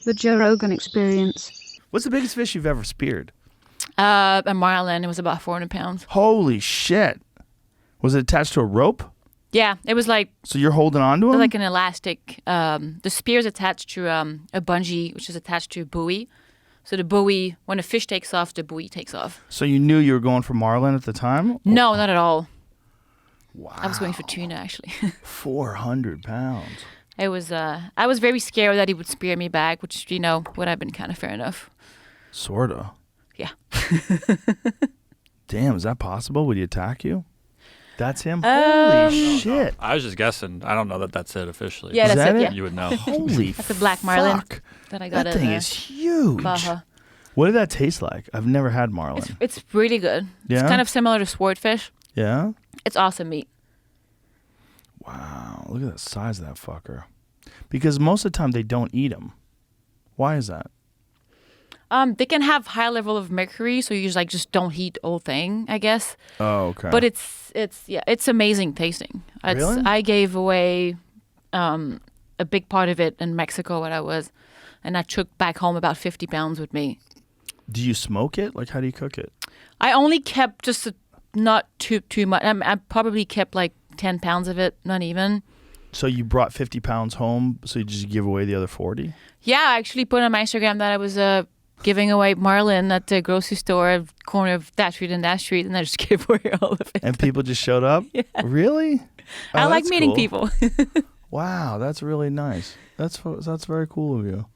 The Joe Rogan Experience. What's the biggest fish you've ever speared? A marlin. It was about 400 pounds. Holy shit. Was it attached to a rope? Yeah, it was like... So you're holding on to him? Like an elastic. The spear is attached to a bungee, which is attached to a buoy. So the buoy, when a fish takes off, the buoy takes off. So you knew you were going for marlin at the time? No, not at all. Wow. I was going for tuna, actually. 400 pounds. I was very scared that he would spear me back, which, would have been kind of fair enough. Sorta. Yeah. Damn, is that possible? Would he attack you? That's him? Holy shit. I was just guessing. I don't know that that's it officially. Yeah, that's that it? Yeah. You would know. Holy That's a black marlin that I got That in thing is huge. Baja. What did that taste like? I've never had marlin. It's really good. Yeah? It's kind of similar to swordfish. Yeah? It's awesome meat. Wow. Look at the size of that fucker. Because most of the time they don't eat them. Why is that? They can have high level of mercury, so you just don't heat the whole thing, I guess. Oh, okay. But it's amazing tasting. Really? I gave away a big part of it in Mexico when I was, and I took back home about 50 pounds with me. Do you smoke it? Like, how do you cook it? I only kept just not too much. I probably kept like 10 pounds of it, not even. So you brought 50 pounds home, so you just give away the other 40? Yeah, I actually put on my Instagram that I was giving away marlin at the grocery store, corner of that street and that street, and I just gave away all of it. And people just showed up? Yeah. Really? Oh, I like that's meeting cool. people. Wow, that's really nice. That's very cool of you.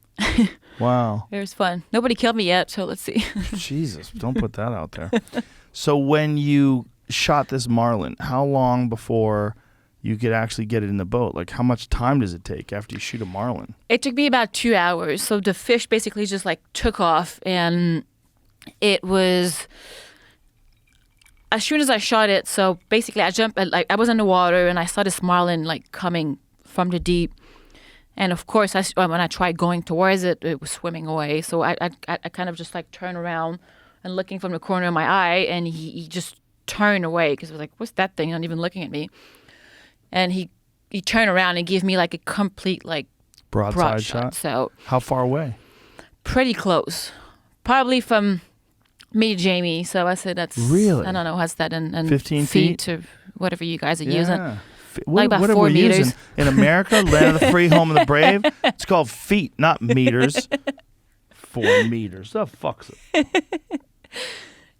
Wow. It was fun. Nobody killed me yet, so let's see. Jesus, don't put that out there. So when you shot this marlin, how long before you could actually get it in the boat? Like, how much time does it take after you shoot a marlin? It took me about 2 hours. So the fish basically just took off, and it was as soon as I shot it. So basically, I jumped, I was in the water, and I saw this marlin coming from the deep. And of course, when I tried going towards it, it was swimming away. So I kind of just turned around and looking from the corner of my eye, and he just turned away because I was like, "What's that thing?" Not even looking at me. And he turned around and gave me a complete broad shot. So how far away? Pretty close, probably from me to Jamie. So I said that's really. I don't know what's that in 15 feet or whatever you guys are yeah. using. What about are 4 we meters using? In America, land of the free, home of the brave. It's called feet, not meters. 4 meters. The fuck's it?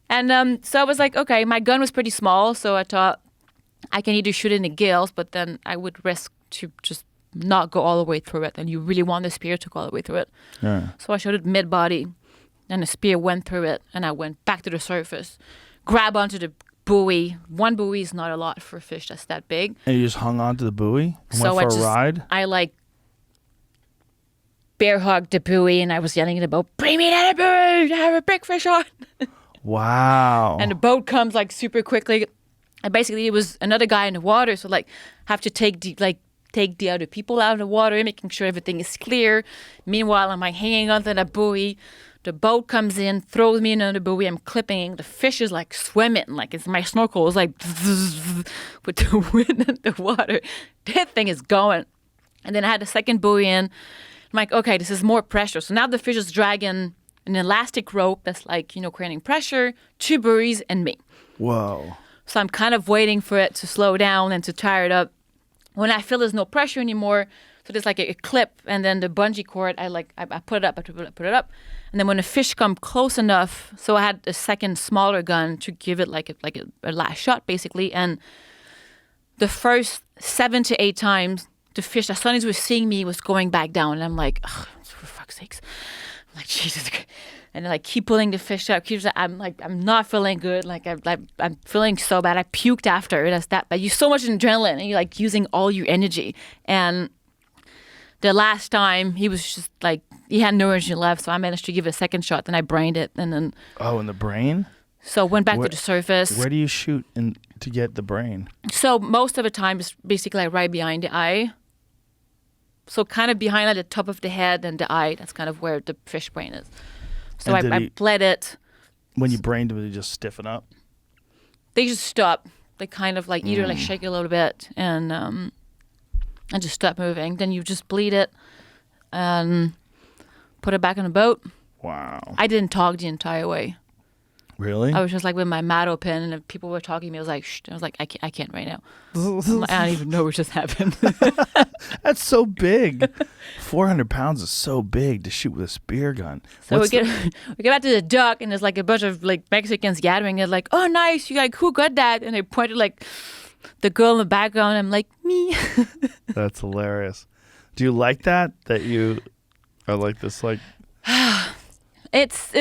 And so I was like, okay, my gun was pretty small, so I thought I can either shoot it in the gills, but then I would risk to just not go all the way through it. And you really want the spear to go all the way through it. Yeah. So I shot it mid-body, and the spear went through it, and I went back to the surface, grab onto the buoy. One buoy is not a lot for a fish that's that big. And you just hung on to the buoy and went for a ride? I bear hugged the buoy, and I was yelling at the boat, "Bring me to the buoy! I have a big fish on!" Wow. And the boat comes super quickly. And basically it was another guy in the water, so have to take the other people out of the water, making sure everything is clear. Meanwhile, I'm hanging onto the buoy. The boat comes in, throws me into the buoy. I'm clipping. The fish is swimming. It's my snorkel is with the wind and the water. That thing is going. And then I had the second buoy in. I'm like, okay, this is more pressure. So now the fish is dragging an elastic rope that's creating pressure, 2 buoys and me. Whoa. So I'm kind of waiting for it to slow down and to tire it up. When I feel there's no pressure anymore, so there's a clip, and then the bungee cord, I put it up, put it up. And then when the fish come close enough, so I had a second smaller gun to give it a last shot basically. And the first 7 to 8 times, the fish, as soon as it was seeing me, was going back down. And I'm like, oh, for fuck's sakes. I'm like, Jesus Christ. And I keep pulling the fish up. I'm not feeling good. I'm feeling so bad. I puked after. That's that bad. You so much adrenaline, and you're using all your energy. And the last time, he was just he had no energy left. So I managed to give it a second shot. Then I brained it, and then. Oh, in the brain? So went back to the surface. Where do you shoot to get the brain? So most of the time, it's basically right behind the eye. So kind of behind the top of the head and the eye. That's kind of where the fish brain is. So I bled it. When you brained them, did they just stiffen up? They just stop. They kind of either shake a little bit and just stop moving. Then you just bleed it. And put it back on the boat. Wow. I didn't talk the entire way. Really? I was just like with my mat open, and if people were talking to me, I was like, shh. I was like, I can't right now. I don't even know what just happened. That's so big. 400 pounds is so big to shoot with a spear gun. So we get back to the dock, and there's like a bunch of like Mexicans gathering, and like, oh, nice. You like, who got that? And they pointed like the girl in the background. I'm like, me. That's hilarious. Do you like that? That you are like this like It's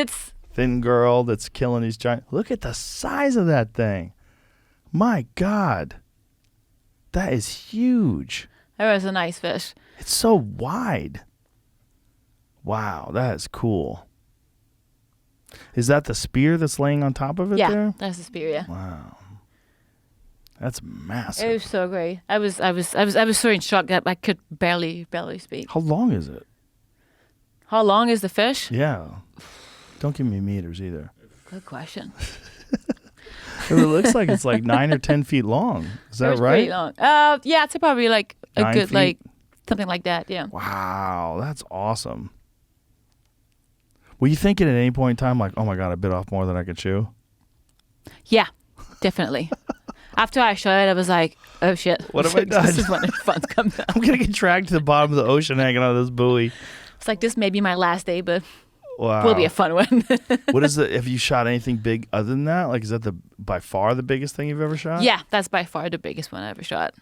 thin girl that's killing these giant. Look at the size of that thing. My God. That is huge. That was a nice fish. It's so wide. Wow, that is cool. Is that the spear that's laying on top of it Yeah, there? that's the spear. Yeah, Wow. That's massive. it was so great. I was so in shock that I could barely speak. How long is it? How long is the fish? Yeah. Don't give me meters either. Good question. It looks like it's like 9 or 10 feet long. Is It that was right? pretty long. Yeah, it's probably like a 9 good feet? like something like that. Yeah. Wow, that's awesome. Were you thinking at any point in time like, oh my God, I bit off more than I could chew? Yeah, definitely. After I shot it, I was like, oh shit. What have I done? This is when the fun comes out. I'm going to get dragged to the bottom of the ocean hanging on this buoy. It's like, this may be my last day, but Wow. will be a fun one. What is the, have you shot anything big other than that? Like, is that by far the biggest thing you've ever shot? Yeah, that's by far the biggest one I ever shot.